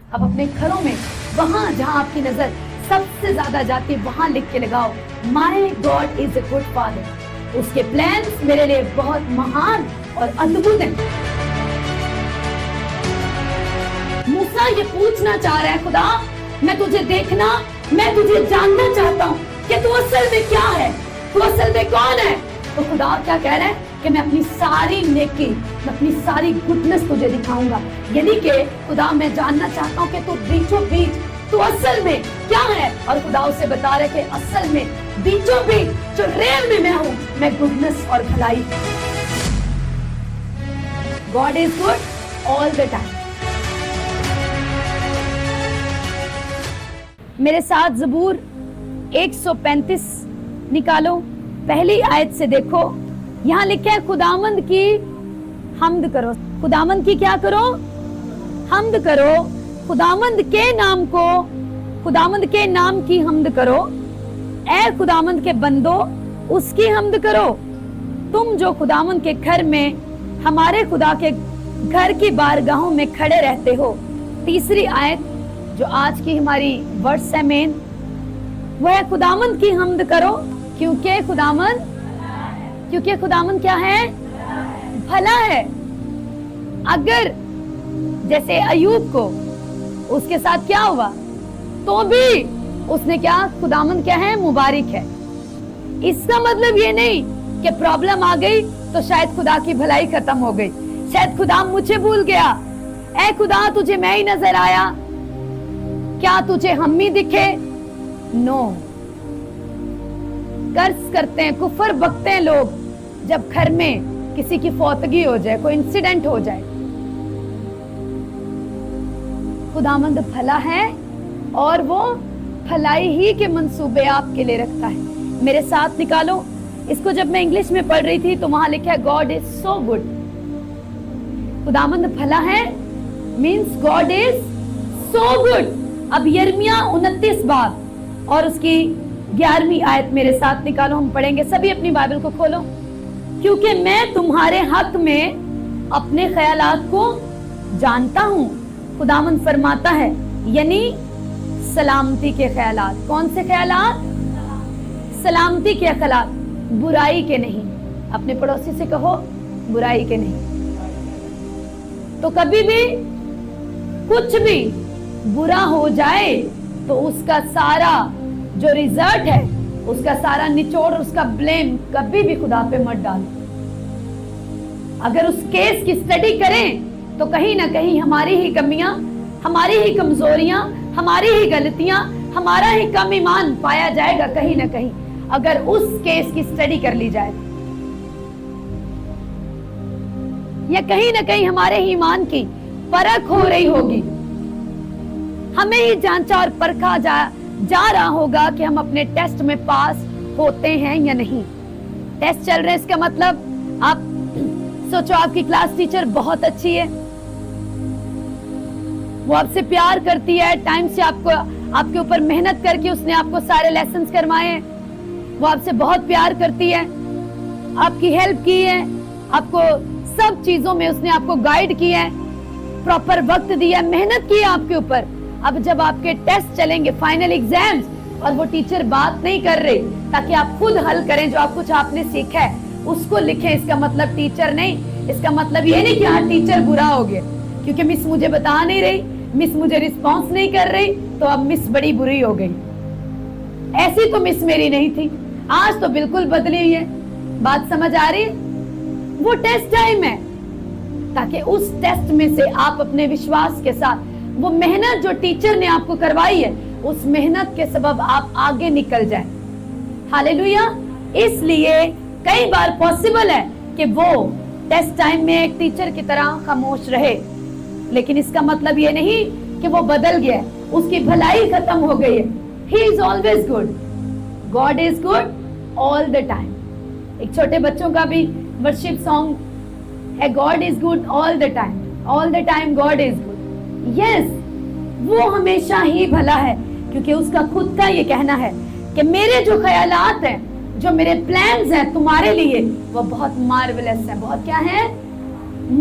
अब अपने घरों में वहां जहां आपकी नजर सबसे ज्यादा जाती है वहां लिख के लगाओ, my God is a good father. उसके प्लान्स मेरे लिए बहुत महान और अद्भुत हैं। मूसा ये पूछना चाह रहा है, खुदा मैं तुझे देखना, मैं तुझे जानना चाहता हूँ कि तू असल में क्या है, तू असल में कौन है। तो खुदा क्या कह रहा है कि मैं अपनी सारी नेकी, मैं अपनी सारी गुडनेस तुझे दिखाऊंगा। यानी कि खुदा मैं जानना चाहता हूँ कि तू बीचों बीच तू असल में क्या है। और खुदा उसे बता रहे कि असल में बीचों बीच जो रियल में मैं हूँ, मैं गुडनेस और भलाई। God is good all the time. मेरे साथ ज़बूर 135 निकालो, पहली आयत से देखो। यहाँ लिखा है खुदावंद की हम्द करो। खुदावंद की क्या करो? हम्द करो। खुदावंद के नाम को, खुदावंद के नाम की हम्द करो। ऐ खुदावंद के बंदो उसकी हम्द करो, तुम जो खुदावंद के घर में, हमारे खुदा के घर की बारगाहों में खड़े रहते हो। तीसरी आयत जो आज की हमारी वर्स है मेन, वो है खुदावंद की हम्द करो क्योंकि खुदावंद क्या है? भला है। अगर जैसे अयूब को उसके साथ क्या हुआ तो भी उसने क्या, खुदावंद क्या है? मुबारक है। इसका मतलब ये नहीं कि प्रॉब्लम आ गई तो शायद खुदा की भलाई खत्म हो गई, शायद खुदा मुझे भूल गया। ऐ खुदा तुझे मैं ही नजर आया, क्या तुझे हम ही दिखे? नो। कर्ज करते हैं, कुफर बकते हैं लोग जब घर में किसी की फौतगी हो जाए, कोई इंसिडेंट हो जाए। खुदावंद भला है और वो भलाई ही के मंसूबे आपके लिए रखता है। मेरे साथ निकालो इसको। जब मैं इंग्लिश में पढ़ रही थी तो वहां लिखा है गॉड इज सो गुड। खुदावंद भला है means God is so good. अब यिर्मयाह 29 बाब और उसकी 11वीं आयत मेरे साथ निकालो, हम पढ़ेंगे। सभी अपनी बाइबल को खोलो। क्योंकि मैं तुम्हारे हक में अपने ख्यालात को जानता हूँ, खुदावंद फरमाता है, यानी सलामती के ख्यालात। कौन से ख्यालात? सलामती के ख्यालात, बुराई के नहीं। अपने पड़ोसी से कहो बुराई के नहीं। तो कभी भी कुछ भी बुरा हो जाए तो उसका सारा जो रिजल्ट है, उसका सारा निचोड़, उसका ब्लेम कभी भी खुदा पे मत डालो। अगर उस केस की स्टडी करें तो कहीं ना कहीं हमारी ही कमियां, हमारी ही कमजोरियां, हमारी ही गलतियां, हमारा ही कम ईमान पाया जाएगा कहीं ना कहीं, अगर उस केस की स्टडी कर ली जाए। या कहीं ना कहीं हमारे ही ईमान की परख हो रही होगी, हमें ही जांचा और परखा जा रहा होगा कि हम अपने टेस्ट में पास होते हैं या नहीं। टेस्ट चल रहे हैं, इसका मतलब आप सोचो आपकी क्लास टीचर बहुत अच्छी है, वो आपसे प्यार करती है, टाइम से आपके ऊपर मेहनत करके उसने आपको सारे लेसन्स करवाए हैं, वो आपसे बहुत प्यार करती है, आपकी हेल्प की है, आपको सब चीजों में उसने आपको गाइड किया है, प्रॉपर वक्त दिया, मेहनत की है आपके ऊपर। अब जब आपके टेस्ट चलेंगे, फाइनल एग्जाम्स, और वो टीचर बात नहीं कर रही ताकि आप खुद हल करें जो कुछ आपने सीखा है उसको लिखें, इसका मतलब टीचर नहीं, इसका मतलब ये नहीं कि हाँ टीचर बुरा हो गया क्योंकि मिस मुझे बता नहीं रही, मिस मुझे रिस्पॉन्स नहीं कर रही तो अब मिस बड़ी बुरी हो गई। ऐसी तो मिस मेरी नहीं थी, आज तो बिल्कुल बदली हुई है। बात समझ आ रही है? वो टेस्ट टाइम है ताकि उस टेस्ट में से आप अपने विश्वास के साथ, वो मेहनत जो टीचर ने आपको करवाई है, उस मेहनत के सबब आप आगे निकल जाएं। हालेलुया। इसलिए कई बार पॉसिबल है कि वो टेस्ट टाइम में एक टीचर की तरह खामोश रहे, लेकिन इसका मतलब ये नहीं कि वो बदल गया, उसकी भलाई खत्म हो गई है। He is always good. God is good all the time. एक छोटे बच्चों का भी वर्शिप सॉन्ग है, God is good all the time. All the time God is good. Yes, वो हमेशा ही भला है क्योंकि उसका खुद का ये कहना है कि मेरे जो ख्यालात हैं, जो मेरे प्लान्स हैं तुम्हारे लिए, वो बहुत मार्वेलस हैं। बहुत क्या है?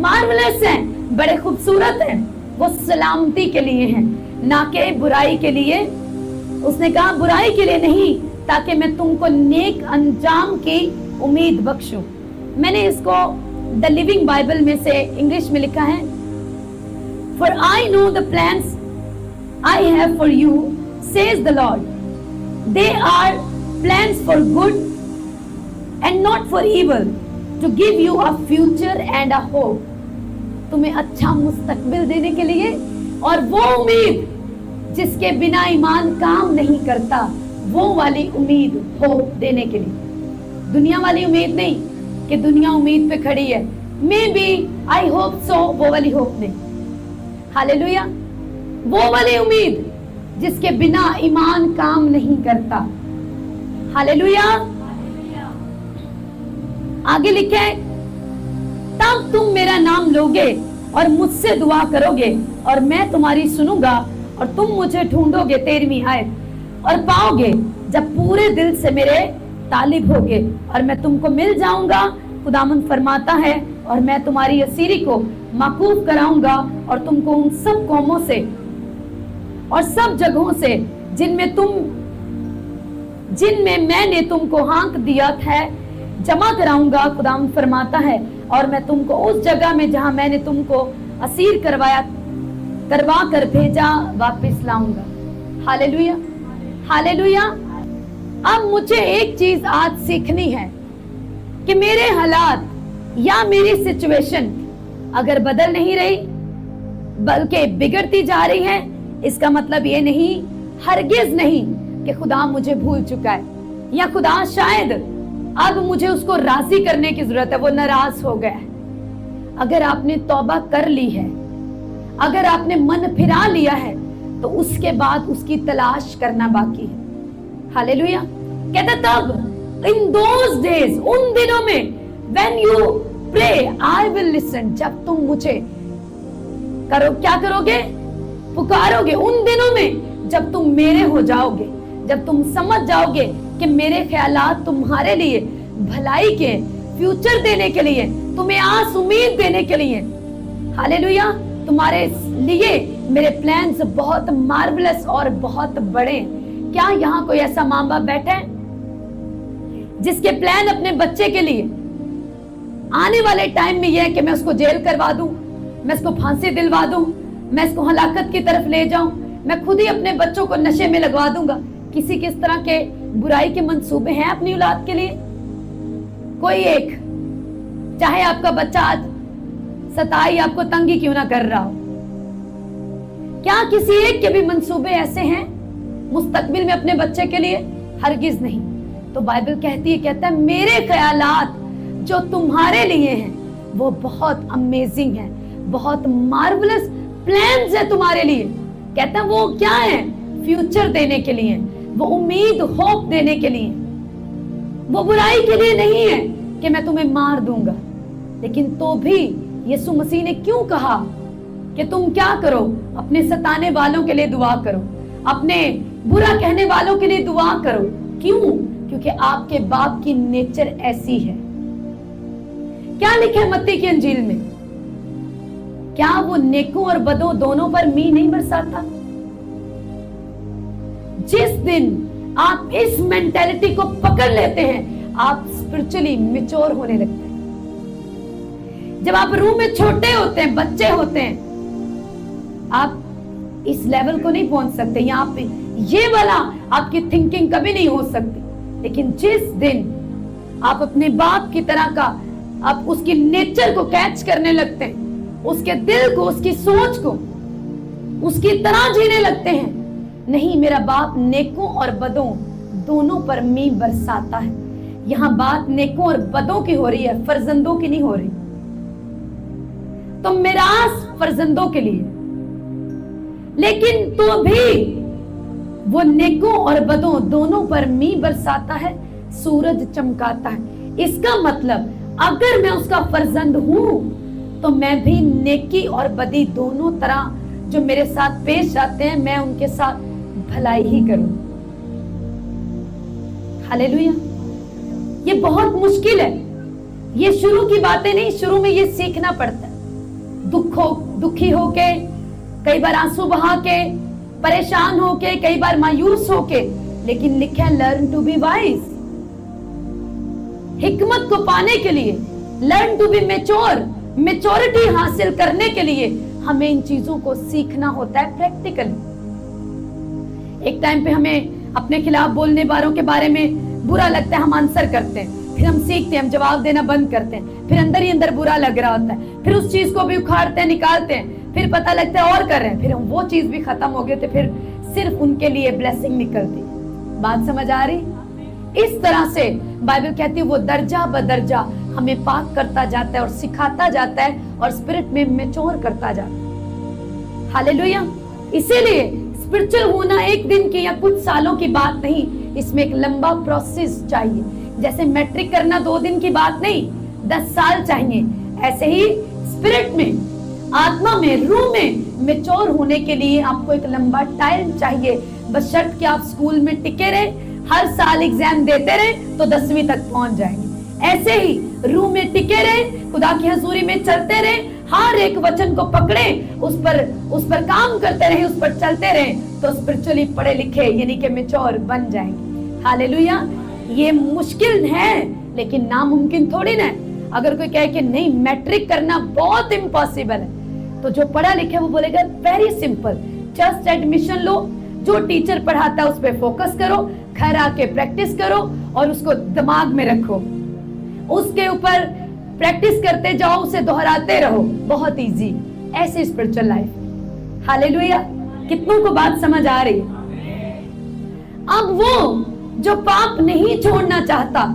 मार्वेलस हैं, बड़े खूबसूरत हैं। वो सलामती के लिए हैं, ना कि बुराई के लिए। उसने कहा बुराई के लिए नहीं, ताकि मैं तुमको नेक अंजाम की उम्मीद बख्शूं। मैंने इसको द लिविंग बाइबल में से इंग्लिश में लिखा है, For I know the plans I have for you, says the Lord. They are plans for good and not for evil, to give you a future and a hope. तुम्हें अच्छा मुस्तकबिल देने के लिए, और वो उम्मीद जिसके बिना ईमान काम नहीं करता, वो वाली उम्मीद होप देने के लिए। दुनिया वाली उम्मीद नहीं कि दुनिया उम्मीद पे खड़ी है, may B I hope so, वो वाली होप नहीं। हालेलुया। वो वाली उम्मीद जिसके बिना ईमान काम नहीं करता। हालेलुया। आगे लिखे है, तब तुम मेरा नाम लोगे और मुझसे दुआ करोगे और मैं तुम्हारी सुनूंगा, और तुम मुझे ढूंढोगे, 13वीं आयत, और पाओगे जब पूरे दिल से मेरे तालिब होगे, और मैं तुमको मिल जाऊंगा। खुदावंद फरमाता है, और मैं तुम्हारी असीरी को माकूफ कराऊंगा, और तुमको उन सब कौमों से और सब जगहों से जिनमें मैंने तुमको हाँक दिया था जमा कराऊंगा। खुदावंद फरमाता है, और मैं तुमको उस जगह में जहां मैंने तुमको असीर करवा कर भेजा वापस लाऊंगा। Hallelujah, hallelujah. अब मुझे एक चीज आज सीखनी है कि मेरे हालात या मेरी सिचुएशन अगर बदल नहीं रही बल्कि बिगड़ती जा रही है, इसका मतलब ये नहीं, हरगिज नहीं, कि खुदा मुझे भूल चुका है, या खुदा शायद अब मुझे उसको राजी करने की जरूरत है, वो नाराज हो गया है। अगर आपने तौबा कर ली है, अगर आपने मन फिरा लिया है, तो उसके बाद उसकी तलाश करना बाकी है। हालेलुया। कहता तब इन दोज डेज, उन दिनों में, when you pray I will listen, जब तुम मुझे क्या करोगे? पुकारोगे। उन दिनों में जब तुम मेरे हो जाओगे, जब तुम समझ जाओगे कि मेरे ख्यालात तुम्हारे लिए भलाई के, फ्यूचर देने के लिए, तुम्हें आस उम्मीद देने के लिए। हालेलुया। तुम्हारे लिए मेरे प्लान्स बहुत मार्वलस और बहुत बड़े। क्या यहाँ कोई ऐसा माँ बाप बैठा है जिसके प्लान अपने बच्चे के लिए आने वाले टाइम में यह है कि मैं उसको जेल करवा दूं, मैं इसको फांसी दिलवा दूं, मैं इसको हलाकत की तरफ ले जाऊं, मैं खुद ही अपने बच्चों को नशे में लगवा दूंगा? किसी किस तरह के बुराई के मंसूबे हैं अपनी औलाद के लिए? कोई एक, चाहे आपका बच्चा आज सताई आपको तंगी क्यों ना कर रहा हो, क्या किसी एक के भी मंसूबे ऐसे हैं मुस्तकबिल में अपने बच्चे के लिए? हरगिज नहीं। तो बाइबल कहता है मेरे ख्यालात जो तुम्हारे लिए हैं वो बहुत अमेजिंग है, बहुत मार्वलस प्लान्स है तुम्हारे लिए। कहता है वो क्या है? फ्यूचर देने के लिए, वो उम्मीद, होप देने के लिए, वो बुराई के लिए नहीं है कि मैं तुम्हें मार दूंगा। लेकिन तो भी यीशु मसीह ने क्यों कहा कि तुम क्या करो? अपने सताने वालों के लिए दुआ करो, अपने बुरा कहने वालों के लिए दुआ करो। क्यों? क्योंकि आपके बाप की नेचर ऐसी है। क्या लिखा है मत्ती की अंजील में? क्या वो नेकों और बदों दोनों पर मींह नहीं बरसाता? जिस दिन आप इस मेंटालिटी को पकड़ लेते हैं, आप स्पिरिचुअली मैच्योर होने लगते हैं। जब आप रूम में छोटे होते हैं, बच्चे होते हैं, आप इस लेवल को नहीं पहुंच सकते, यहाँ पे ये वाला आपकी थिंकिंग कभी नहीं हो सकती। लेकिन जिस दिन आप अपने बाप की तरह का, आप उसकी नेचर को कैच करने लगते हैं, उसके दिल को, उसकी सोच को उसकी तरह जीने लगते हैं, नहीं मेरा बाप नेकों और बदों दोनों पर मींह बरसाता है। यहाँ बात नेकों और बदों की हो रही है, फर्जंदों की नहीं हो रही। तो मिरास फर्जंदों के लिए, लेकिन तो भी वो नेकों और बदों दोनों पर मींह बरसाता है, सूरज चमकाता है। इसका मतलब अगर मैं उसका फर्जंद हूं तो मैं भी नेकी और बदी दोनों तरह जो मेरे साथ पेश आते हैं, मैं उनके साथ भलाई ही करूं। हालेलुया। ये बहुत मुश्किल है, ये शुरू की बातें नहीं, शुरू में ये सीखना पड़ता है। दुखी होके کئی بار آنسو بہا کے, پریشان ہو کے, کئی بار مایوس ہو کے, لیکن لکھا ہے لرن ٹو بی وائز. حکمت کو پانے کے لیے, learn to be mature, maturity حاصل کرنے کے لیے ہمیں ان چیزوں کو سیکھنا ہوتا ہے پریکٹیکلی. ایک ٹائم پہ ہمیں اپنے خلاف بولنے والوں کے بارے میں برا لگتا ہے, ہم آنسر کرتے ہیں, پھر ہم سیکھتے ہیں, ہم جواب دینا بند کرتے ہیں, پھر اندر ہی اندر برا لگ رہا ہوتا ہے, پھر اس چیز کو بھی اکھاڑتے ہیں, نکالتے ہیں, پھر پتہ لگتا ہے اور کر رہے ہیں, پھر ہم وہ چیز بھی ختم ہو گئے تو پھر صرف ان کے لیے بلیسنگ نکلتی. بات سمجھ آ رہی؟ اس طرح سے بائبل کہتی ہے وہ درجہ بدرجہ ہمیں پاک کرتا جاتا ہے اور سکھاتا جاتا ہے اور اسپرٹ میں میچور کرتا جاتا ہے. ہاللیلویا. اسی لیے اسپرچل ہونا ایک دن کی یا کچھ سالوں کی بات نہیں, اس میں ایک لمبا پروسیس چاہیے. جیسے میٹرک کرنا 2 دن کی بات نہیں, 10 سال چاہیے. ایسے ہی اسپرٹ میں, آتما میں, روح میں میچور ہونے کے لیے آپ کو ایک لمبا ٹائم چاہیے. بس شرط کہ آپ اسکول میں ٹکے رہے, ہر سال ایگزام دیتے رہے تو 10ویں تک پہنچ جائیں گے. ایسے ہی روح میں ٹکے رہے, خدا کی حضوری میں چلتے رہے, ہر ایک وچن کو پکڑے, اس پر کام کرتے رہے, اس پر چلتے رہے تو اسپرچولی پڑھے لکھے یعنی کہ میچور بن جائیں گے. ہاللیلویا. یہ مشکل ہے لیکن ناممکن تھوڑی نا. اگر کوئی کہے کہ نہیں میٹرک کرنا بہت امپاسبل ہے, تو جو پڑھا لکھے وہ بولے گا ویری سمپل, جسٹ ایڈمیشن لو, جو ٹیچر پڑھاتا ہے اس پہ فوکس کرو, گھر آ کے پریکٹس کرو اور اس کو دماغ میں رکھو, اس کے اوپر پریکٹس کرتے جاؤ, اسے دہراتے رہو. بہت ایزی. ایسے اسپرچل لائف. ہاللیلویا. کتنوں کو بات سمجھ آ رہی ہے؟ اب وہ جو پاپ نہیں چھوڑنا چاہتا,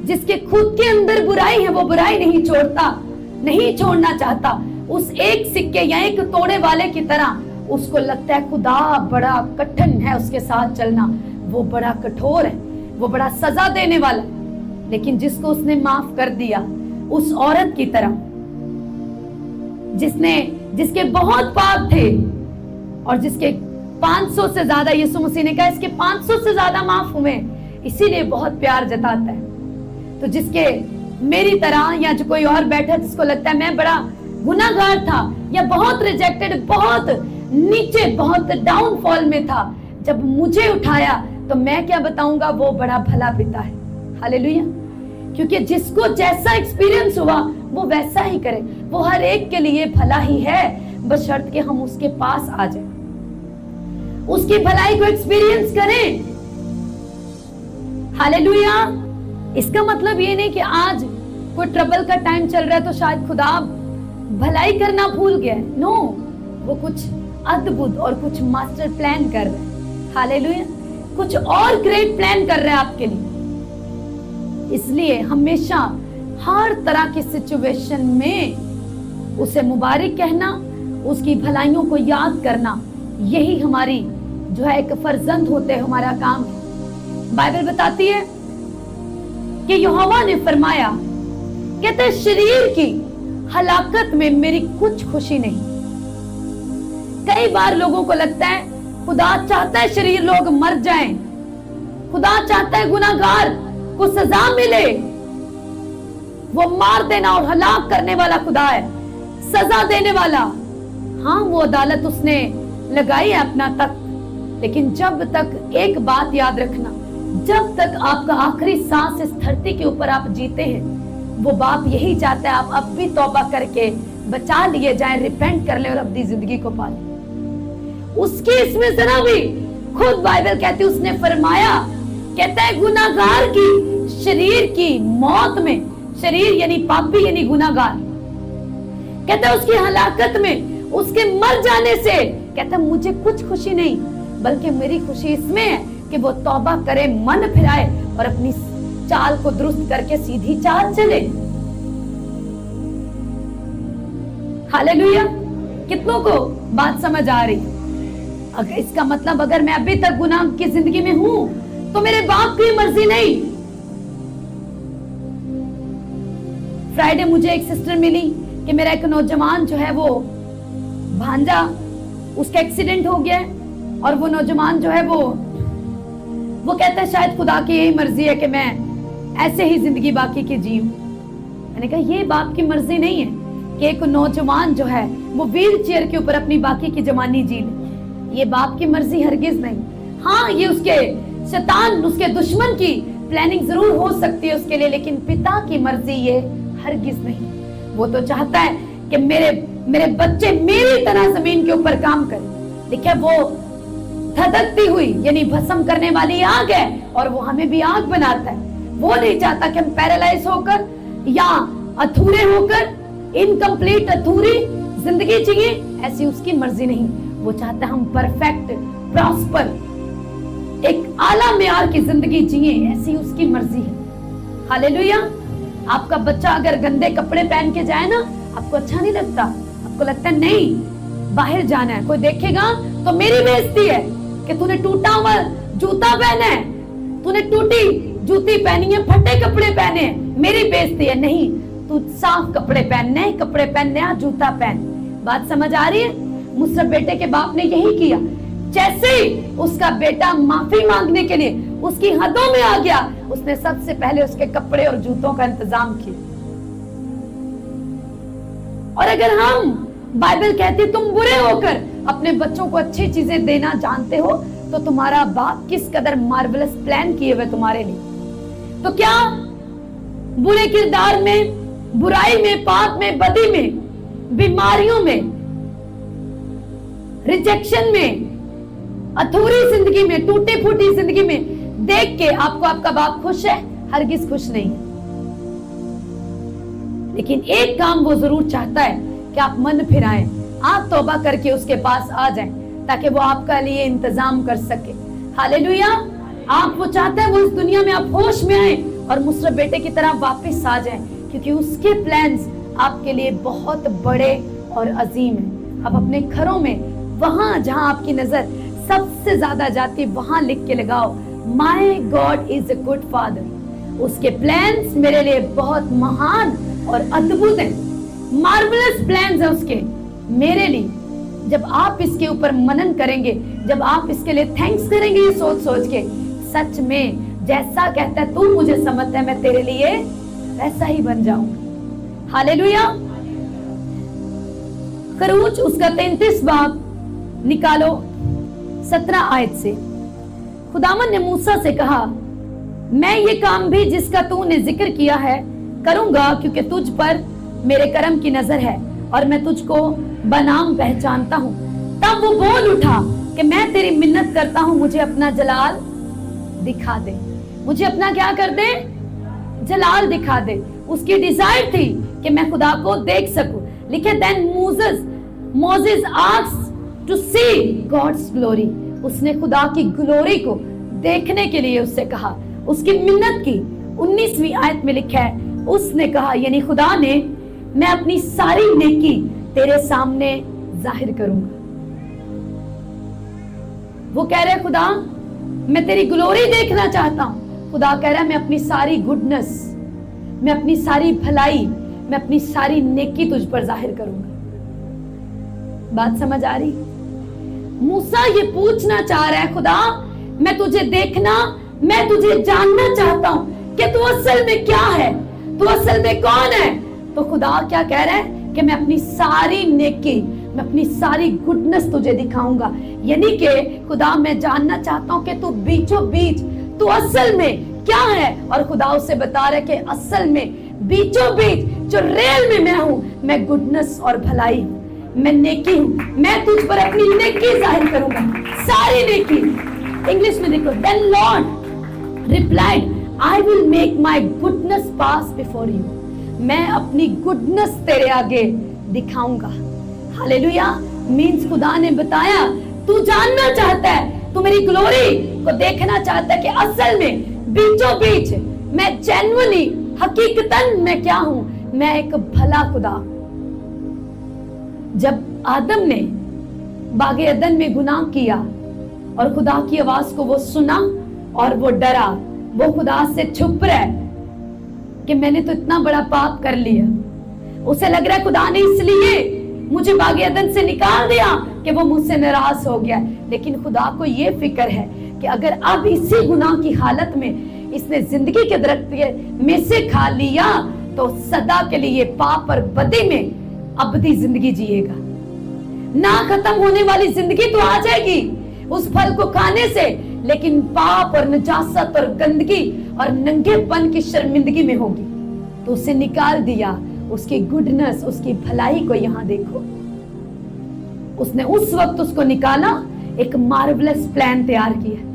جس کے خود کے اندر برائی ہے, وہ برائی نہیں چھوڑتا, نہیں چھوڑنا چاہتا, اس ایک سکے یا ایک توڑے والے کی طرح اس کو لگتا ہے خدا بڑا کٹھن ہے اس کے ساتھ چلنا, وہ بڑا کٹھور ہے, وہ بڑا سزا دینے والا ہے. لیکن جس کو اس نے معاف کر دیا, اس عورت کی طرح جس کے بہت پاپ تھے اور جس کے 500 سے زیادہ, یسوع مسیح نے کہا اس کے 500 سے زیادہ معاف ہوئے, اسی لیے بہت پیار جتاتا ہے. تو جس کے میری طرح یا جو کوئی اور بیٹھا جس کو لگتا ہے میں بڑا گناہگار تھا یا بہت ریجیکٹڈ, بہت نیچے, بہت ڈاؤن فال میں تھا, جب مجھے اٹھایا تو میں کیا بتاؤں گا, وہ بڑا بھلا پتا ہے. ہاللیلویا. کیونکہ جس کو جیسا ایکسپیرینس ہوا وہ ویسا ہی کرے. وہ ہر ایک کے لیے بھلا ہی ہے, بس شرط کہ ہم اس کے پاس آ جائیں, اس کی بھلائی کو ایکسپیرینس کریں. ہاللیلویا. اس کا مطلب یہ نہیں کہ آج کوئی ٹربل کا ٹائم چل رہا ہے تو شاید خدا بھلائی کرنا بھول گیا. نو, وہ کچھ ادبھت اور کچھ ماسٹر پلان کر رہے ہیں. ہاللیلویا. کچھ اور گریٹ پلان کر رہے ہیں آپ کے لیے. اس لیے ہمیشہ ہر طرح کی سچویشن میں اسے مبارک کہنا, اس کی بھلائیوں کو یاد کرنا, یہی ہماری جو ہے ایک فرزند ہوتے ہمارا کام ہے. بائبل بتاتی ہے کہ یہوہ نے فرمایا, کہتے شریر کی ہلاکت میں میری کچھ خوشی نہیں. کئی بار لوگوں کو لگتا ہے خدا چاہتا ہے شریر لوگ مر جائیں, خدا چاہتا ہے گناہگار کو سزا ملے. وہ مار دینا اور ہلاک کرنے والا خدا ہے, سزا دینے والا. ہاں, وہ عدالت اس نے لگائی ہے اپنا تک, لیکن جب تک ایک بات یاد رکھنا, جب تک آپ کا آخری سانس اس دھرتی کے اوپر آپ جیتے ہیں, وہ باپ یہی چاہتا ہے آپ اب بھی توبہ کر کے بچا لیے جائیں, ریپینٹ کر لیں اور اپنی زندگی کو پالیں. اس کی اس میں ذرا بھی, خود بائبل کہتی اس نے فرمایا, کہتا ہے گناہگار کی شریر کی موت میں, شریر یعنی پاپی یعنی گناہگار, کہتا ہے اس کی ہلاکت میں, اس کے مر جانے سے, کہتا ہے مجھے کچھ خوشی نہیں, بلکہ میری خوشی اس میں ہے کہ وہ توبہ کرے, من پھرائے اور اپنی چال کو درست کر کے سیدھی چال چلے. ہاللیلویا. کتنوں کو بات سمجھ آ رہی؟ اگر اس کا مطلب اگر میں ابھی تک گناہ کی زندگی میں ہوں تو میرے باپ کی مرضی نہیں. فرائیڈے مجھے ایک سسٹر ملی کہ میرا ایک نوجوان جو ہے وہ بھانجا, اس کا ایکسیڈنٹ ہو گیا اور وہ نوجوان جو ہے وہ کہتا ہے شاید خدا کی یہی مرضی ہے کہ میں ایسے ہی زندگی باقی کی جیوں. میں نے کہا یہ باپ کی مرضی نہیں ہے कि एक नौजवान जो है वो व्हील चेयर के ऊपर अपनी बाकी की जवानी जी ले। ये बाप की मर्जी हरगिज नहीं। हाँ, ये उसके शैतान, उसके दुश्मन की प्लानिंग जरूर हो सकती है उसके लिए, लेकिन पिता की मर्जी ये हरगिज नहीं। वो तो चाहता है कि मेरे बच्चे मेरी तरह जमीन के ऊपर काम करें। देखिए, वो धधकती हुई यानी भस्म करने वाली आग है और वो हमें भी आग बनाता है। वो नहीं चाहता कि हम पैरालाइज होकर या अधूरे होकर, इनकम्प्लीट अधूरी जिंदगी जिए, ऐसी उसकी मर्जी नहीं। वो चाहता है हम परफेक्ट, प्रॉस्पर, एक आला मेयार की जिंदगी जिए, ऐसी उसकी मर्जी है। हालेलुया। आपका बच्चा अगर गंदे कपड़े पहन के जाए ना, आपको अच्छा नहीं लगता, आपको लगता है नहीं बाहर जाना है, कोई देखेगा तो मेरी बेइज्जती है कि तूने टूटा हुआ जूता पहना है, तूने टूटी जूती पहनी है, फटे कपड़े पहने हैं, मेरी बेइज्जती है। नहीं, तू साफ कपड़े पहनने, कपड़े पहनने, जूता पहन। बात समझ आ रही है? मुसरफ बेटे के बाप ने यही किया। जैसे ही उसका बेटा माफी मांगने के लिए उसकी हदों में आ गया, उसने सबसे पहले उसके कपड़े और जूतों का इंतजाम किया। और अगर हम, बाइबल कहती है तुम बुरे होकर अपने बच्चों को अच्छी चीजें देना जानते हो, तो तुम्हारा बाप किस कदर मार्वलस प्लान किए हुए तुम्हारे लिए। तो क्या बुरे किरदार में, बुराई में, पाप में, बदी में, बीमारियों में, रिजेक्शन में, अधूरी जिंदगी में, टूटी फूटी जिंदगी में देख के आपको आपका बाप खुश है? हरगिज खुश नहीं है। लेकिन एक काम वो जरूर चाहता है कि आप मन फिराएं, आप तौबा करके उसके पास आ जाएं, ताकि वो आपका लिए इंतजाम कर सके। हालेलुया। आप वो चाहते हैं वो इस दुनिया में आप होश में आए और मुसरफ बेटे की तरह वापस आ जाएं, क्योंकि उसके प्लान्स आपके लिए बहुत बड़े और अजीम हैं। आप अपने घरों में, वहां जहां आपकी नजर सबसे ज्यादा जाती, वहां लिख के लगाओ, my God is a good father. उसके प्लान्स मेरे लिए बहुत महान और अद्भुत हैं, मार्वलस प्लान्स है उसके मेरे लिए। जब आप इसके ऊपर मनन करेंगे, जब आप इसके लिए थैंक्स करेंगे ये सोच सोच के, सच में जैसा कहता है तू मुझे समझता है, मैं तेरे लिए वैसा ही बन जाऊंगा। हालेलुया। खरूज उसका 33 बाब निकालो 17 आयत से। खुदावन ने मूसा से कहा, मैं ये काम भी जिसका तूने जिक्र किया है करूंगा, क्योंकि तुझ पर मेरे करम की नजर है और मैं तुझको बनाम पहचानता हूँ। तब वो बोल उठा कि मैं तेरी मिन्नत करता हूँ, मुझे अपना जलाल दिखा दे। मुझे अपना क्या कर दे? जलाल दिखा दे। उसकी डिजायर थी कि मैं खुदा को देख सकूं। लिखे, then Moses asked to see God's glory. उसने खुदा की ग्लोरी को देखने के लिए उससे कहा, उसकी मिन्नत की। 19वीं आयत में लिखा है, उसने कहा यानी खुदा ने, मैं अपनी सारी नेकी तेरे सामने जाहिर करूंगा। वो कह रहे खुदा मैं तेरी ग्लोरी देखना चाहता हूं। खुदा कह रहा है मैं अपनी सारी गुडनेस, मैं अपनी सारी भलाई, मैं अपनी सारी नेकी तुझ पर जाहिर करूंगा। बात समझ आ रही? मूसा ये पूछना चाह रहा है, खुदा मैं तुझे देखना, मैं तुझे जानना चाहता हूं कि तू असल में क्या है, तू असल में कौन है। तो खुदा क्या कह रहा है कि मैं अपनी सारी नेकी, मैं अपनी सारी गुडनेस तुझे दिखाऊंगा। यानी कि खुदा मैं जानना चाहता हूं कि तू बीचों बीच, तू असल में क्या है। और खुदा उसे बता रहा है कि असल में बीचों बीच जो रियल में मैं हूं, मैं गुडनेस और भलाई, मैं नेकी हूं। मैं तुझ पर अपनी नेकी जाहिर करूंगा, सारी नेकी। इंग्लिश में देखो, then Lord replied, I will make my goodness pass before you. मैं अपनी गुडनेस तेरे आगे दिखाऊंगा। हालेलुया। मीन्स खुदा ने बताया तू जानना चाहता है, तू मेरी ग्लोरी को देखना चाहता है कि असल में बीचों बीच मैं जेन्युइनली, हकीकतन मैं क्या हूं, मैं एक भला खुदा। जब आदम ने बागे अदन में गुनाह किया और खुदा की आवाज को वो सुना और वो डरा, वो खुदा से छुप रहा है कि मैंने तो इतना बड़ा पाप कर लिया। उसे लग रहा है खुदा ने इसलिए मुझे बागे अदन से निकाल दिया कि वो मुझसे नाराज हो गया। लेकिन खुदा को ये फिक्र है कि अगर अब इसी गुनाह की हालत में इसने जिंदगी के दरख्त में से खा लिया तो सदा के लिए पाप और बदी में अबदी जिंदगी जिएगा। ना खत्म होने वाली जिंदगी तो आ जाएगी उस फल को खाने से, लेकिन पाप और नजासत और गंदगी और नंगेपन की शर्मिंदगी में होगी। तो उसे निकाल दिया, उसकी गुडनेस, उसकी भलाई को यहां देखो। उसने उस वक्त उसको निकाला, एक मार्वलस प्लान तैयार किया।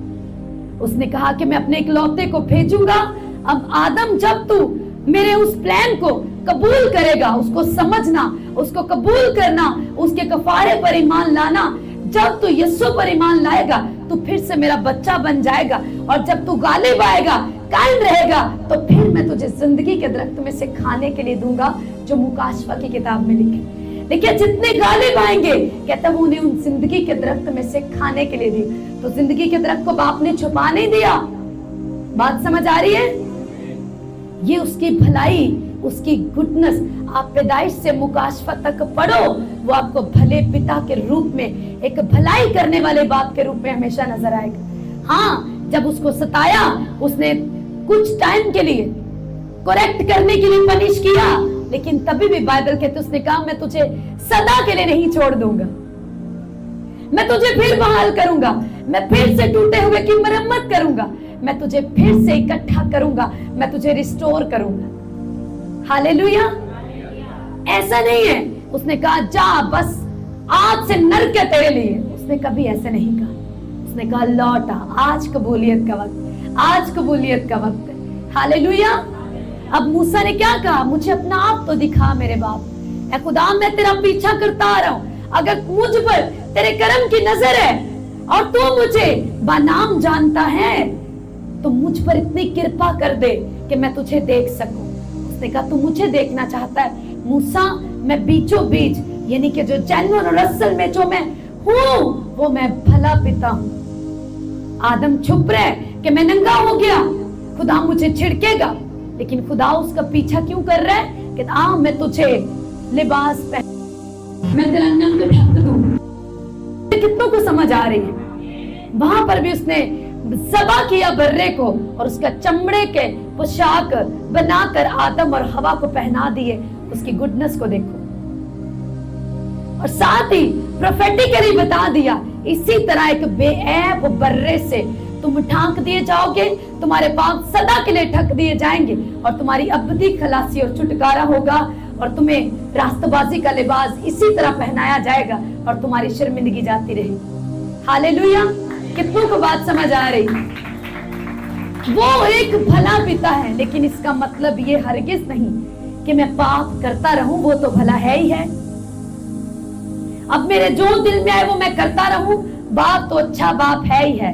उसने कहा कि मैं अपने इकलौते को भेजूंगा। अब आदम, जब तू मेरे उस प्लान को कबूल करेगा, उसको समझना, उसको कबूल करना, उसके कफारे पर ईमान लाना, जब तू यीशु पर ईमान लाएगा तो फिर से मेरा बच्चा बन जाएगा। और जब तू गालिब आएगा, कायम रहेगा, तो फिर मैं तुझे जिंदगी के दरख्त में से खाने के लिए दूंगा, जो मुकाशवा की किताब में लिखे। देखिए, जितने गालिब आएंगे, कहता वो उन्हें उन जिंदगी के दरख्त में से खाने के लिए दी। तो जिंदगी के दरख्त को बाप ने छुपा नहीं दिया। बात समझ आ रही है? ये उसकी भलाई, उसकी गुडनेस। आप पैदाइश से मुकाशवा तक पढ़ो, वो आपको भले पिता के रूप में, एक भलाई करने वाले बाप के रूप में हमेशा नजर आएगा। हाँ, जब उसको सताया, उसने कुछ टाइम के लिए करेक्ट करने के लिए पनिश किया, लेकिन तभी भी बाइबल कहते उसने कहा मैं तुझे सदा के लिए नहीं छोड़ दूंगा, मैं तुझे फिर बहाल करूंगा, मैं फिर से टूटे हुए की मरम्मत करूंगा, मैं तुझे फिर से इकट्ठा करूंगा, मैं तुझे रिस्टोर करूंगा। हालेलुया। ऐसा नहीं है उसने कहा जा बस आज से नरक है तेरे लिए, उसने कभी ऐसे नहीं कहा। उसने कहा लौटा, आज कबूलियत का वक्त, आज कबूलियत का वक्त है। हालेलुया। अब मूसा ने क्या कहा? मुझे अपना आप तो दिखा मेरे बाप। ऐ खुदा, मैं तेरा पीछा करता आ रहा हूं, अगर मुझ पर तेरे करम की नजर है और तू मुझे बानाम जानता है तो मुझ पर इतनी कृपा कर दे कि मैं तुझे देख सकूं। उसने कहा तू मुझे देखना चाहता है मूसा, मैं बीचों बीच, यानी कि जो जेन्युइन और असल में जो मैं हूं, वो मैं भला पिता हूं। आदम छुप रहे कि मैं नंगा हो गया, खुदा मुझे छिड़केगा, लेकिन खुदा उसका पीछा क्यों कर रहा है कि मैं तुझे लिबास पहन, मैं तेरा नंग ढक दूं। कितनों को समझ आ रही है? वहां पर भी उसने ज़बा किया बर्रे को और उसका चमड़े के पोशाक बनाकर आदम और हवा को पहना दिए। उसकी गुडनेस को देखो। और साथ ही प्रोफेटिकली बता दिया, इसी तरह एक बेऐब बर्रे से तुम ढांक दिए जाओगे, तुम्हारे पाप सदा के लिए ढक दिए जाएंगे और तुम्हारी अबदी खलासी और छुटकारा होगा और तुम्हें रास्तबाजी का लिबास इसी तरह पहनाया जाएगा और तुम्हारी शर्मिंदगी जाती रहेगी। हालेलुया। कितनों को बात समझ आ रही? वो एक भला पिता है, लेकिन इसका मतलब ये हरगिज नहीं कि मैं पाप करता रहूं, वो तो भला है ही है। अब मेरे जो दिल में आए वो मैं करता रहूं, बाप तो अच्छा बाप है ही है।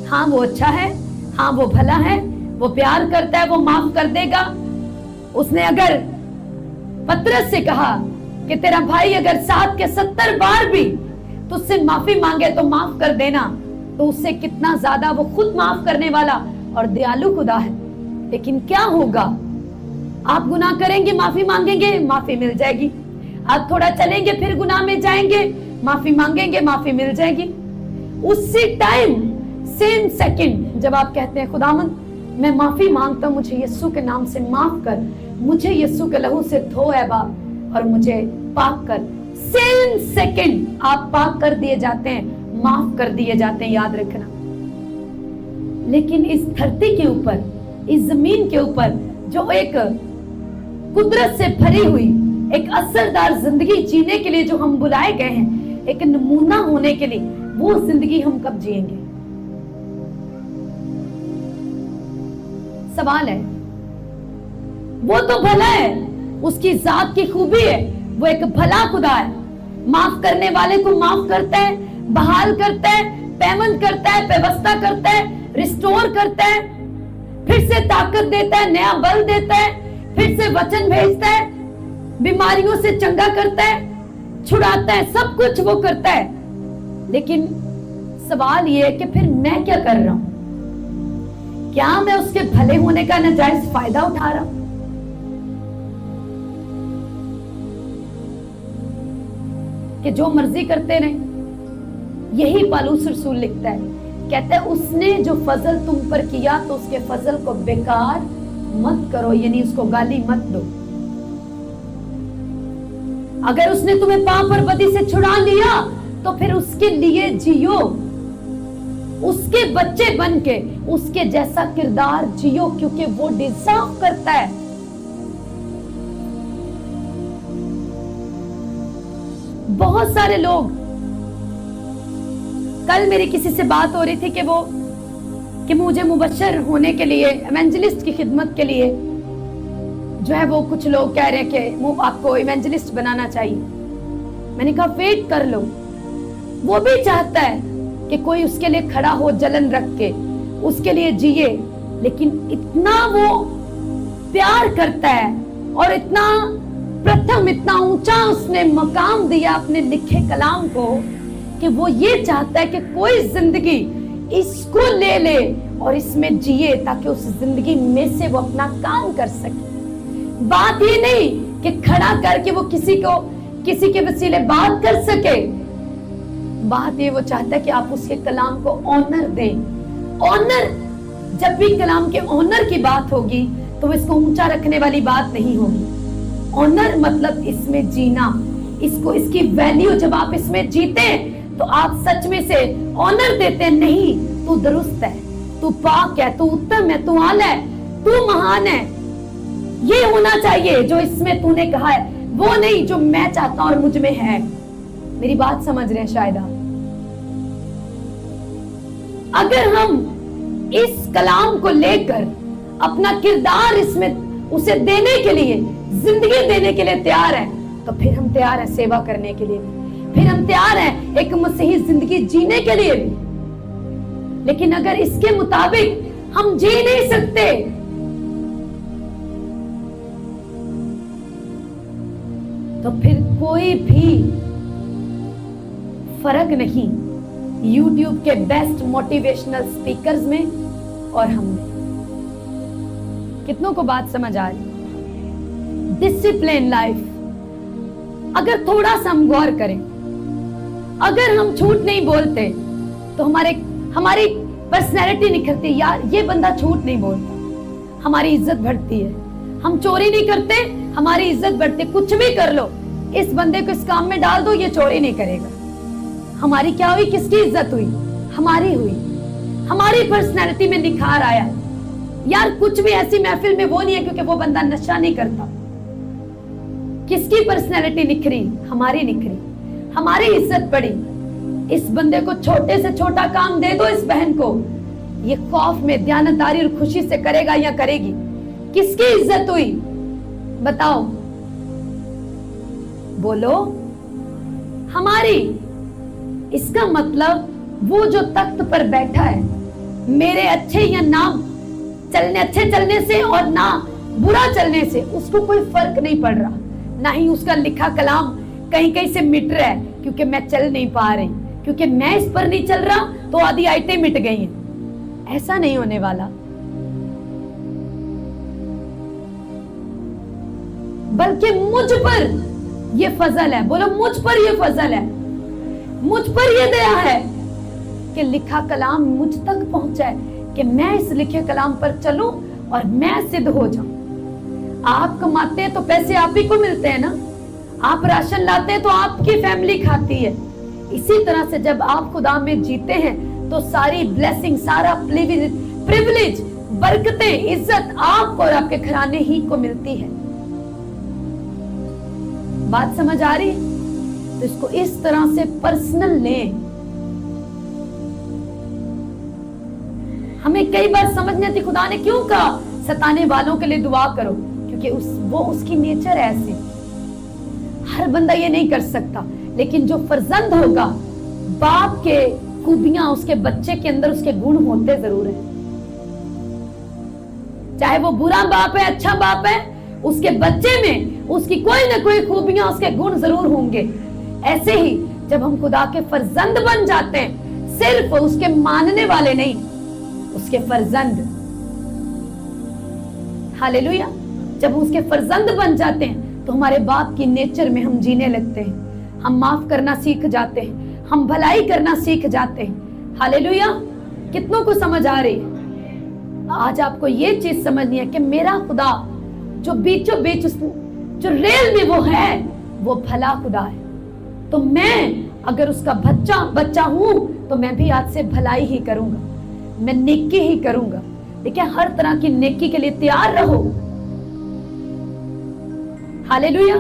हाँ वो अच्छा है, हाँ वो भला है, वो प्यार करता है, वो माफ कर देगा। उसने अगर पतरस से कहा कि तेरा भाई अगर 7 के 70 बार भी तुझसे माफी मांगे तो माफ कर देना, तो उससे कितना ज्यादा वो खुद माफ करने वाला और दयालु खुदा है। लेकिन क्या होगा? आप गुनाह करेंगे, माफी मांगेंगे, माफी मिल जाएगी। आप थोड़ा चलेंगे, फिर गुनाह में जाएंगे, माफी मांगेंगे, माफी मिल जाएगी। उसी टाइम, सेम सेकंड, जब आप कहते हैं खुदावंद मैं माफी मांगता हूं, मुझे यीशु के नाम से माफ कर, मुझे यीशु के लहू से धो है बाप और मुझे पाक कर, सेम सेकंड आप पाक कर दिए जाते हैं, माफ कर दिए जाते हैं। याद रखना। लेकिन इस धरती के ऊपर, इस जमीन के ऊपर जो एक कुदरत से भरी हुई एक असरदार जिंदगी जीने के लिए जो हम बुलाए गए हैं, एक नमूना होने के लिए, वो जिंदगी हम कब जिएंगे? सवाल है। वो तो भला है, उसकी जात की खूबी है, वो एक भला खुदा है, माफ करने वाले को माफ करता है, बहाल करता है, पेमंद करता है, व्यवस्था करता है, रिस्टोर करता है, फिर से ताकत देता है, नया बल देता है, फिर से वचन भेजता है, बीमारियों से चंगा करता है, छुड़ाता है, सब कुछ वो करता है। लेकिन सवाल ये है कि फिर मैं क्या कर रहा हूं? क्या मैं उसके भले होने का नाजायज फायदा उठा रहा हूं? कि जो मर्जी करते रहे। यही पौलुस रसूल लिखता है, कहता है उसने जो फजल तुम पर किया तो उसके फजल को बेकार मत करो, यानी उसको गाली मत दो। अगर उसने तुम्हें पाप और बदी से छुड़ा लिया तो फिर उसके लिए जियो, उसके बच्चे बन के उसके जैसा किरदार जियो, क्योंकि वो डिजर्व करता है। बहुत सारे लोग, कल मेरी किसी से बात हो रही थी कि मुझे मुबशर होने के लिए, इवेंजलिस्ट की खिदमत के लिए जो है वो कुछ लोग कह रहे हैं कि आपको इवेंजलिस्ट बनाना चाहिए। मैंने कहा वेट कर लो, वो भी चाहता है कि कोई उसके लिए खड़ा हो, जलन रख के उसके लिए जिए, लेकिन इतना वो प्यार करता है और इतना प्रथम, इतना ऊंचा उसने मकाम दिया अपने लिखे कलाम को कि वो ये चाहता है कि कोई जिंदगी इसको ले ले और इसमें जिए, ताकि उस जिंदगी में से वो अपना काम कर सके। बात ये नहीं कि खड़ा करके वो किसी के वसीले बात कर सके, बात ये वो चाहता है कि आप उसके कलाम को ऑनर दें। ऑनर, जब भी कलाम के ऑनर की बात होगी तो इसको ऊंचा रखने वाली बात नहीं होगी। ऑनर मतलब इसमें जीना, इसको, इसकी वैल्यू जब आप इसमें जीते हैं तो आप सच में से ऑनर देते हैं, नहीं तू दुरुस्त है, तू पाक है, तू उत्तम है, तू आला है, तू महान है, ये होना चाहिए जो इसमें तूने कहा है, वो नहीं जो मैं चाहता हूं और मुझ में है। मेरी बात समझ रहे हैं शायद आप? अगर हम इस कलाम को लेकर अपना किरदार इसमें उसे देने के लिए, जिंदगी देने के लिए तैयार है, तो फिर हम तैयार हैं सेवा करने के लिए भी, फिर हम तैयार हैं एक मसीही जिंदगी जीने के लिए भी। लेकिन अगर इसके मुताबिक हम जी नहीं सकते, तो फिर कोई भी फर्क नहीं YouTube के बेस्ट मोटिवेशनल स्पीकर्स में और हम में। कितनों को बात समझ आ रही? डिसिप्लिन लाइफ, अगर थोड़ा सा हम गौर करें, अगर हम झूठ नहीं बोलते तो हमारी पर्सनैलिटी निखरती। यार ये बंदा झूठ नहीं बोलता, हमारी इज्जत बढ़ती है। हम चोरी नहीं करते, हमारी इज्जत बढ़ती। कुछ भी कर लो, इस बंदे को इस काम में डाल दो, ये चोरी नहीं करेगा। हमारी क्या हुई? किसकी इज्जत हुई? हमारी हुई। हमारी पर्सनैलिटी में निखार आया। यार कुछ भी ऐसी महफिल में वो नहीं है क्योंकि वो बंदा नशा नहीं करता। किसकी पर्सनैलिटी निखरी? हमारी निखरी, हमारी इज्जत बढ़ी। इस बंदे को छोटे से छोटा काम दे दो, इस बहन को, ये खौफ में, दयानतदारी और खुशी से करेगा या करेगी। किसकी इज्जत हुई? बताओ, बोलो। हमारी। इसका मतलब वो जो तख्त पर बैठा है, मेरे अच्छे या ना अच्छे चलने से और ना बुरा चलने से उसको कोई फर्क नहीं पड़ रहा। ना ही उसका लिखा कलाम कहीं कहीं से मिट रहा है क्योंकि मैं चल नहीं पा रही, क्योंकि मैं इस पर नहीं चल रहा तो आधी आयतें मिट गई हैं। ऐसा नहीं होने वाला, बल्कि मुझ पर ये फजल है। बोलो, मुझ पर ये फजल है, मुझ पर ये दया है कि लिखा कलाम मुझ तक पहुंचा है, कि मैं इस लिखे कलाम पर चलूं और मैं सिद्ध हो जाऊं। आप कमाते हैं तो पैसे आप ही को मिलते हैं ना, आप राशन लाते हैं तो आपकी फैमिली खाती है। इसी तरह से जब आप खुदा में जीते हैं तो सारी ब्लेसिंग, सारा प्रिविलेज, बरकतें, इज्जत आपको और आपके घराने ही को मिलती है। बात समझ आ रही है? तो इसको इस तरह से पर्सनल लें। हमें कई बार समझ नहीं आती खुदा ने क्यों कहा सताने वालों के लिए दुआ करो, क्योंकि वो उसकी नेचर है ऐसी। हर बंदा ये नहीं कर सकता, लेकिन जो फर्जंद होगा, बाप के खूबियां उसके बच्चे के अंदर, उसके गुण होते जरूर है। चाहे वो बुरा बाप है, अच्छा बाप है, उसके बच्चे में उसकी कोई ना कोई खूबियां, उसके गुण जरूर होंगे। ऐसे ही जब हम खुदा के फर्जंद बन जाते हैं, सिर्फ उसके मानने वाले नहीं, उसके फर्जंद, हालेलुया, जब उसके फर्जंद बन जाते हैं तो हमारे बाप की नेचर में हम जीने लगते हैं। हम माफ करना सीख जाते हैं, हम भलाई करना सीख जाते हैं। हालेलुया। कितनों को समझ आ रही है? आज आपको ये चीज समझनी है कि मेरा खुदा जो बीचों बीच जो रेल में वो है, वो भला खुदा है। तो मैं अगर उसका बच्चा हूं तो मैं भी आज से भलाई ही करूंगा, मैं नेकी ही करूंगा। देखिए, हर तरह की नेकी के लिए तैयार रहो। हालेलुया।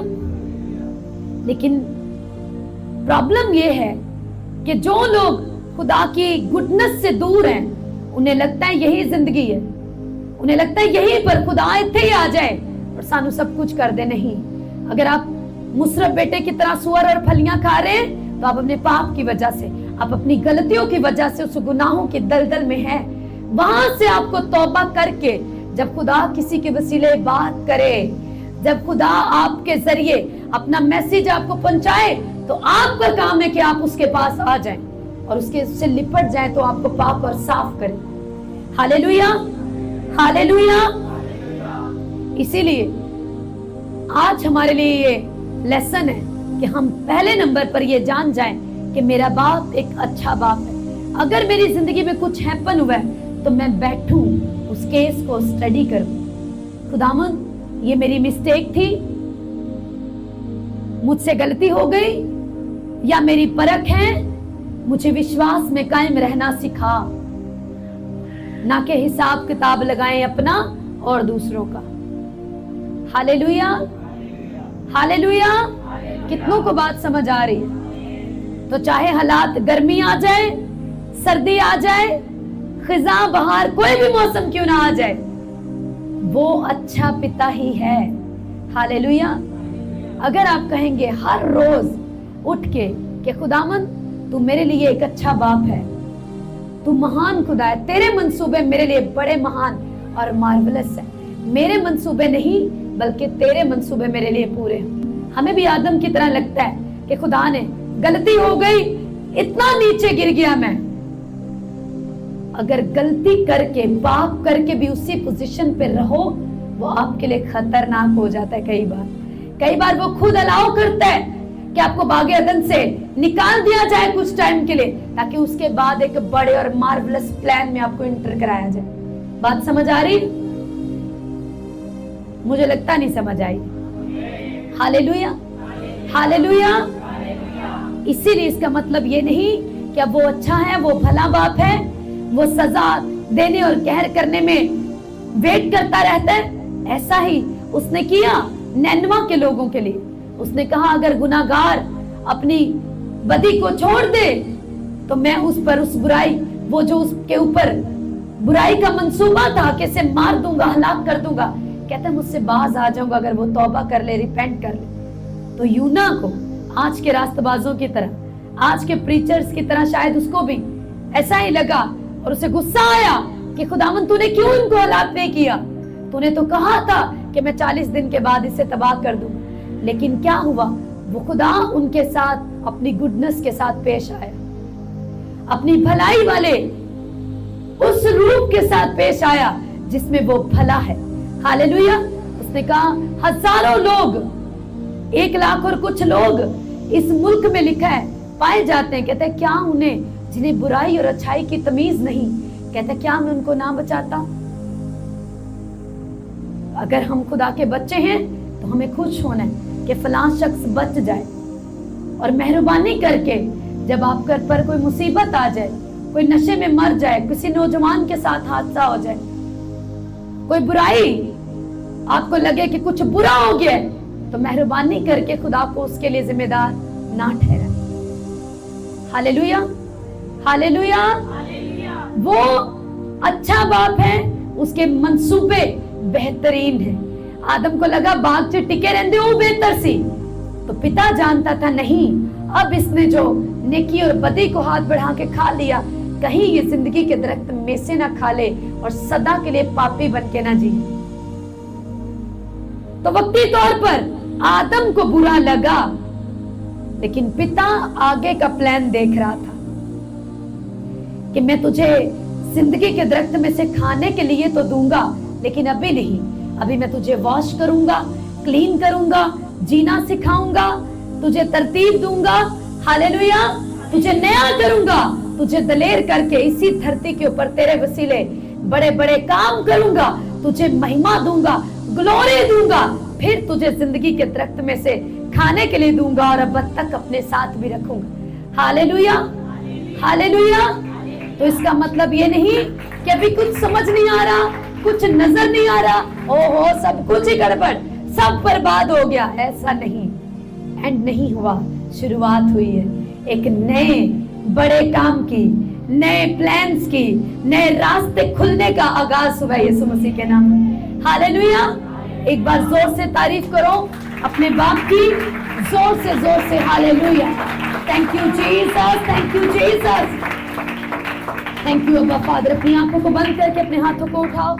लेकिन प्रॉब्लम ये है कि जो लोग खुदा की गुडनेस से दूर हैं, उन्हें लगता है यही जिंदगी है, उन्हें लगता है यही पर खुदा इत्थे ही आ जाए और सानू सब कुछ कर दे। नहीं, अगर आप मुसरफ बेटे की तरह सुअर और फलियां खा रहे हैं तो आप अपने पाप की वजह से, आप अपनी गलतियों की वजह से उस गुनाहों के दलदल में हैं। वहां से आपको तौबा करके, जब खुदा किसी के वसीले बात करे, जब खुदा आपके जरिए अपना मैसेज आपको पहुंचाए, तो आपका काम है कि आप उसके पास आ जाएं और उससे लिपट जाएं तो आपको पाक और साफ करें। Hallelujah, hallelujah. इसीलिए आज हमारे लिए ये लेसन है कि हम पहले नंबर पर ये जान जाएं कि मेरा बाप एक अच्छा बाप है। अगर मेरी जिंदगी में कुछ हैपन हुआ है तो मैं बैठूं, उस केस को स्टडी करूं। खुदावन, ये मेरी मिस्टेक थी, मुझसे गलती हो गई, या मेरी परख है, मुझे विश्वास में कायम रहना सिखा, ना कि हिसाब किताब लगाएं अपना और दूसरों का। Hallelujah, hallelujah. कितनों को बात समझ आ रही है? तो चाहे हालात गर्मी आ जाए, सर्दी आ जाए, खिजा बहार, कोई भी मौसम क्यों ना आ जाए, वो अच्छा पिता ही है। हालेलुया। अगर आप कहेंगे हर रोज उठ के कि खुदावन तू मेरे लिए एक अच्छा बाप है, तू महान खुदा है, तेरे मंसूबे मेरे लिए बड़े महान और मार्वलस है, मेरे मंसूबे नहीं बल्कि तेरे मंसूबे मेरे लिए पूरे हैं। हमें भी आदम की तरह लगता है कि खुदा ने गलती हो गई, इतना नीचे गिर गया मैं। अगर गलती करके, पाप करके भी उसी पोजीशन पे रहो, वो आपके लिए खतरनाक हो जाता है। कई बार वो खुद अलाउ करता है कि आपको बागे अदन से निकाल दिया जाए कुछ टाइम के लिए, ताकि उसके बाद एक बड़े और मार्वलस प्लान में आपको इंटर कराया जाए। बात समझ आ रही? मुझे लगता नहीं समझ आई। Hallelujah, hallelujah. इसीलिए इसका मतलब ये नहीं कि अब वो अच्छा है, वो भला बाप है, वो सजा देने और कहर करने में वेट करता रहता है। ऐसा ही उसने किया नैनवा के लोगों के लिए। उसने कहा अगर गुनाहगार अपनी बदी को छोड़ दे तो मैं उस पर उस बुराई, वो जो उसके ऊपर बुराई का मंसूबा था कि इसे मार दूंगा, हलाक कर दूंगा, कहता है मुझसे बाज आ जाऊंगा अगर वो तौबा कर ले, रिपेंट कर ले। तो यूना को आज के रास्तबाजों की तरह, आज के प्रीचर्स की तरह शायद उसको भी ऐसा ही लगा और उसे गुस्सा आया कि खुदावन तूने क्यों इनको हलाक नहीं किया, तूने तो कहा था कि मैं 40 दिन के बाद इसे तबाह कर दूं। लेकिन क्या हुआ, वो खुदा उनके साथ अपनी गुडनेस के साथ पेश आया, अपनी भलाई वाले उस रूप के साथ पेश आया जिसमें वो भला है। हालेलुया। उसने कहा हजारों लोग, 1 लाख और कुछ लोग इस मुल्क में लिखा है पाए जाते हैं, कहते हैं क्या उन्हें जिन्हें बुराई और अच्छाई की तमीज नहीं, कहते क्या मैं उनको ना बचाता। अगर हम खुदा के बच्चे हैं तो हमें खुश होना है कि फलां शख्स बच जाए, और मेहरबानी करके जब आप घर पर कोई मुसीबत आ जाए, कोई नशे में मर जाए, किसी नौजवान के साथ हादसा हो जाए, कोई बुराई आपको लगे कि कुछ बुरा हो गया, तो मेहरबानी करके खुदा को उसके लिए जिम्मेदार ना ठहराएं। Hallelujah, hallelujah. वो अच्छा बाप है, उसके मंसूबे बेहतरीन है। आदम को लगा बाग च टिके रहंदे वो बेहतर सी, तो पिता जानता था नहीं, अब इसने जो नेकी और बदी को हाथ बढ़ा के खा लिया, कहीं ये जिंदगी के दरख्त में से ना खा ले और सदा के लिए पापी बन के ना जी। तो वक्ती तौर पर आदम को बुरा लगा, लेकिन पिता आगे का प्लान देख रहा था कि मैं तुझे जिंदगी के दरख्त में से खाने के लिए तो दूंगा, लेकिन अभी नहीं, अभी मैं तुझे वॉश करूंगा, क्लीन करूंगा, जीना सिखाऊंगा, तुझे तरतीब दूंगा। हालेलुया। तुझे नया करूंगा, तुझे दलेर करके इसी धरती के ऊपर तेरे वसीले बड़े बड़े काम करूंगा, तुझे महिमा दूंगा, ग्लोरी दूंगा, फिर तुझे जिंदगी के दरख्त में से खाने के लिए दूंगा और अब तक अपने साथ भी रखूंगा। Hallelujah, hallelujah. तो इसका मतलब ये नहीं कि अभी कुछ समझ नहीं आ रहा, कुछ नजर नहीं आ रहा, ओहो सब कुछ ही गड़बड़, सब बर्बाद हो गया, ऐसा नहीं। एंड नहीं हुआ, शुरुआत हुई है एक नए बड़े काम की, नए प्लान्स की, नए रास्ते खुलने का आगाज हुआ यीशु मसीह के नाम में। हालेलुया। एक बार जोर से तारीफ करो अपने बाप की, जोर से hallelujah. Thank you Jesus, thank you Jesus, thank you अब्बा फादर। अपनी आंखों को बंद करके अपने हाथों को उठाओ।